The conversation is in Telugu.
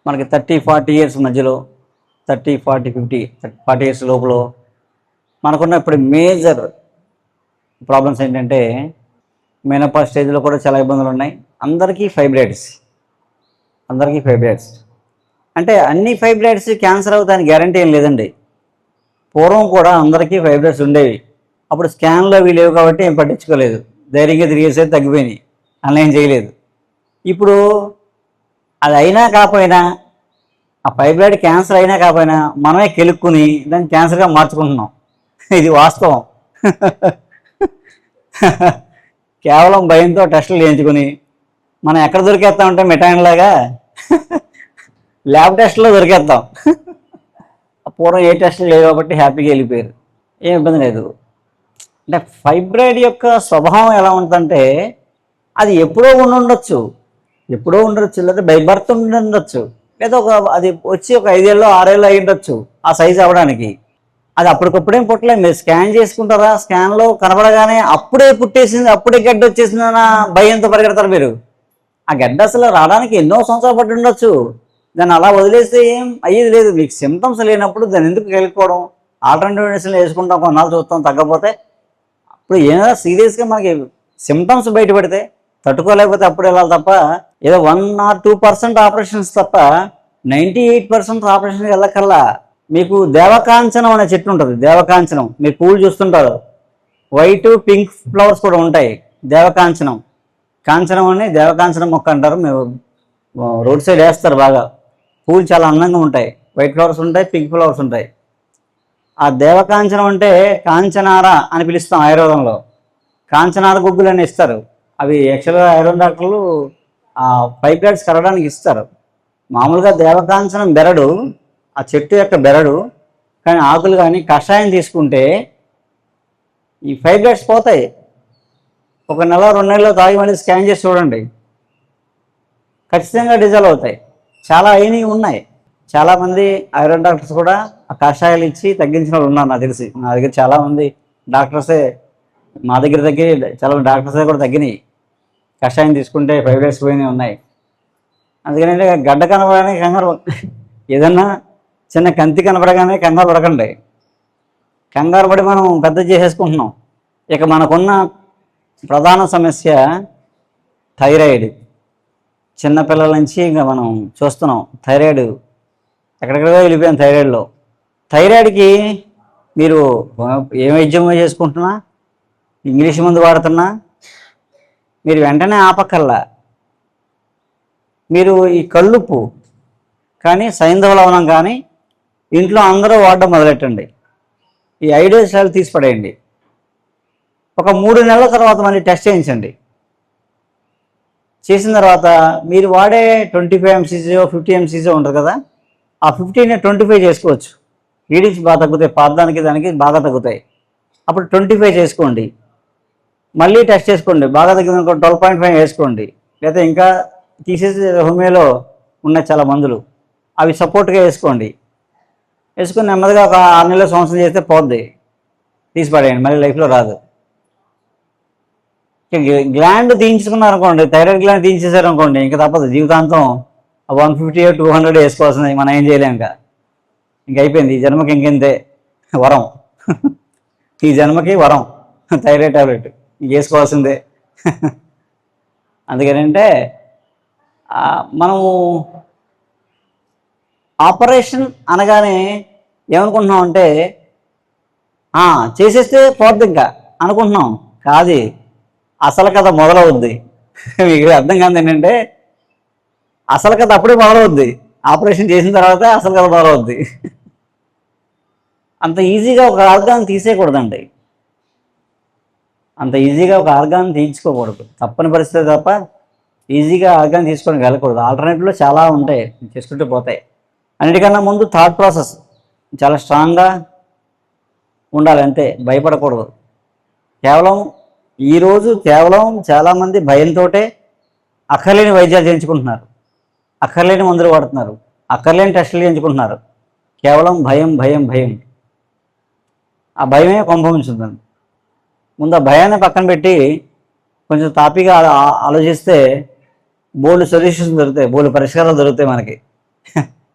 మనకి 30-40 ఇయర్స్ మధ్యలో 30-40-50 ఇయర్స్ లోపల మనకున్న ఇప్పుడు మేజర్ ప్రాబ్లమ్స్ ఏంటంటే మెనోపాజ్ స్టేజ్లో కూడా చాలా ఇబ్బందులు ఉన్నాయి. అందరికీ ఫైబ్రాయిడ్స్ అంటే అన్ని ఫైబ్రాయిడ్స్ క్యాన్సర్ అవుతాయని గ్యారంటీ ఏం లేదండి. పూర్వం కూడా అందరికీ ఫైబ్రాయిడ్స్ ఉండేవి. అప్పుడు స్కాన్లో అవి లేవు కాబట్టి ఏం పట్టించుకోలేదు, ధైర్యంగా తిరిగేసేది, తగ్గిపోయినాయి, అన్లైన్ చేయలేదు. ఇప్పుడు అది అయినా కాకపోయినా, ఆ ఫైబ్రాయిడ్ క్యాన్సర్ అయినా కాకపోయినా మనమే కెలుక్కుని దాన్ని క్యాన్సర్గా మార్చుకుంటున్నాం. ఇది వాస్తవం. కేవలం భయంతో టెస్టులు చేయించుకుని మనం ఎక్కడ దొరికేస్తామంటే మిఠాయిలాగా ల్యాబ్ టెస్ట్లో దొరికేస్తాం. పూర్వం ఏ టెస్టులు లేవు కాబట్టి హ్యాపీగా వెళ్ళిపోయారు, ఏం ఇబ్బంది లేదు. అంటే ఫైబ్రాయిడ్ యొక్క స్వభావం ఎలా ఉంటుందంటే అది ఎప్పుడో ఉండొచ్చు, లేదా బై బర్త్ ఉండొచ్చు, లేదా అది వచ్చి ఒక 5 ఏళ్ళు 6 ఏళ్ళు అయి ఉండొచ్చు ఆ సైజు అవ్వడానికి. అది అప్పటికప్పుడేం పుట్టలేదు. మీరు స్కాన్ చేసుకుంటారా, స్కాన్లో కనబడగానే అప్పుడే పుట్టేసింది, అప్పుడే గడ్డ వచ్చేసిందన్న భయంతో పరిగెడతారు మీరు. ఆ గడ్డ అసలు రావడానికి ఎన్నో సంవత్సరాలు పట్టి ఉండొచ్చు. దాన్ని అలా వదిలేస్తే ఏం అయ్యేది లేదు. మీకు సిమ్టమ్స్ లేనప్పుడు దాన్ని ఎందుకు వెళ్ళిపోవడం? ఆల్టర్నేటివ్ మెడిసిన్ వేసుకుంటాం, కొన్నాళ్ళు చూస్తాం, తగ్గపోతే ఇప్పుడు ఏమైనా సీరియస్గా మనకి సిమ్టమ్స్ బయటపడితే తట్టుకోలేకపోతే అప్పుడు వెళ్ళాలి తప్ప, ఏదో 1 or 2% ఆపరేషన్స్ తప్ప 98% ఆపరేషన్కి వెళ్ళకల్లా. మీకు దేవకాంచనం అనే చెట్టు ఉంటుంది, దేవకాంచనం మీరు పూలు చూస్తుంటారు, వైట్ పింక్ ఫ్లవర్స్ కూడా ఉంటాయి. దేవకాంచనం అని దేవకాంచనం మొక్క అంటారు. మేము రోడ్ సైడ్ వేస్తారు, బాగా పూలు చాలా అందంగా ఉంటాయి, వైట్ ఫ్లవర్స్ ఉంటాయి, పింక్ ఫ్లవర్స్ ఉంటాయి. ఆ దేవకాంచనం అంటే కాంచనార అని పిలుస్తాం ఆయుర్వేదంలో. కాంచనార గుగ్గులు అని ఇస్తారు. అవి యాక్చువల్గా ఆయుర్వేద డాక్టర్లు ఫైబ్రాయిడ్స్ కరగడానికి ఇస్తారు. మామూలుగా దేవకాంచనం బెరడు, ఆ చెట్టు యొక్క బెరడు, కానీ ఆకులు కానీ కషాయం తీసుకుంటే ఈ ఫైబ్రాయిడ్స్ పోతాయి. 1 నెల 2 నెలల్లో తాగి మళ్ళీ స్కాన్ చేసి చూడండి, ఖచ్చితంగా డిజాల్వ్ అవుతాయి. చాలా అయినవి ఉన్నాయి. చాలామంది ఆయుర్వేద డాక్టర్స్ కూడా ఆ కషాయాలు ఇచ్చి తగ్గించిన వాళ్ళు ఉన్నారు నాకు తెలిసి. నా దగ్గర చాలామంది డాక్టర్సే, మా దగ్గర చాలా డాక్టర్సే కూడా తగ్గినాయి. కషాయం తీసుకుంటే ఫైబ్రాయిడ్స్ పోయినవి ఉన్నాయి. అందుకని గడ్డ కనపడగానే కంగారు, ఏదన్నా చిన్న కంతి కనపడగానే కంగారు పడకండి. కంగారు పడి మనం పెద్ద చేసేసుకుంటున్నాం. ఇక మనకున్న ప్రధాన సమస్య థైరాయిడ్. చిన్నపిల్లల నుంచి ఇంకా మనం చూస్తున్నాం థైరాయిడ్ ఎక్కడెక్కడో వెళ్ళిపోయాం. థైరాయిడ్కి మీరు ఏ వైద్యం చేసుకుంటున్నా, ఇంగ్లీష్ మందు వాడుతున్నా, మీరు వెంటనే ఆపక్కల్లా. మీరు ఈ కల్లుప్పు కానీ సైంధవ లవణం కానీ ఇంట్లో అందరూ వాడడం మొదలెట్టండి. ఈ ఐడోస్ సాల్ట్ తీసి పడేయండి. ఒక 3 నెలల తర్వాత మళ్ళీ టెస్ట్ చేయించండి. చేసిన తర్వాత మీరు వాడే 25 mcg 50 mcg ఉంటుంది కదా, ఆ 50ని 25 చేసుకోవచ్చు. రీడింగ్స్ బాగా తగ్గుతాయి, పాదానికి దానికి బాగా తగ్గుతాయి. అప్పుడు 25 చేసుకోండి. మళ్ళీ టెస్ట్ చేసుకోండి, బాగా తగ్గిందనుకో 12.5 వేసుకోండి. లేదా ఇంకా తీసేసి హోమియోలో ఉన్న చాలా మందులు అవి సపోర్ట్గా వేసుకోండి. వేసుకొని నెమ్మదిగా ఒక 6 నెలలు సంవత్సరం చేస్తే పోద్ది, తీసి పడేయండి, మళ్ళీ లైఫ్లో రాదు. గ్లాండ్ తీయించుకున్నారనుకోండి, థైరాయిడ్ గ్లాండ్ తీయించేసారనుకోండి, ఇంకా తప్పదు, జీవితాంతం 150 or 200 వేసుకోవాల్సింది. మనం ఏం చేయలేం, ఇంక అయిపోయింది. ఈ జన్మకి ఇంకెంతే, వరం. ఈ జన్మకి వరం థైరాయిడ్ టాబ్లెట్ వేసుకోవాల్సిందే. అందుకనంటే మనము ఆపరేషన్ అనగానే ఏమనుకుంటున్నాం అంటే చేసేస్తే పోద్ది ఇంకా అనుకుంటున్నాం. కాదు, అసలు కథ మొదలవుద్ది. మీకు అర్థం కాదు ఏంటంటే అసలు కథ అప్పుడే మొదలవుద్ది. ఆపరేషన్ చేసిన తర్వాత అసలు కథ మొదలవుద్ది. అంత ఈజీగా ఒక ఆర్గాన్ తీసేయకూడదండి, అంత ఈజీగా ఒక ఆర్గాన్ తీయించుకోకూడదు. తప్పని పరిస్థితి తప్ప ఈజీగా ఆర్గాన్ తీసుకొని వెళ్ళకూడదు. ఆల్టర్నేటివ్లో చాలా ఉంటాయి, చేసుకుంటూ పోతాయి. అన్నిటికన్నా ముందు థాట్ ప్రాసెస్ చాలా స్ట్రాంగ్గా ఉండాలి, అంతే, భయపడకూడదు. ఈరోజు చాలామంది భయంతో అక్కర్లేని వైద్యాలు చేయించుకుంటున్నారు, అక్కర్లేని మందులు వాడుతున్నారు, అక్కర్లేని టెస్టులు చేయించుకుంటున్నారు. కేవలం భయం భయం భయం. ఆ భయమే కొంపముంచుతుంది. ముందు ఆ భయాన్ని పక్కన పెట్టి కొంచెం తాపీగా ఆలోచిస్తే బోల్డ్ సొల్యూషన్స్ దొరుకుతాయి, బోల్డ్ పరిష్కారాలు దొరుకుతాయి మనకి.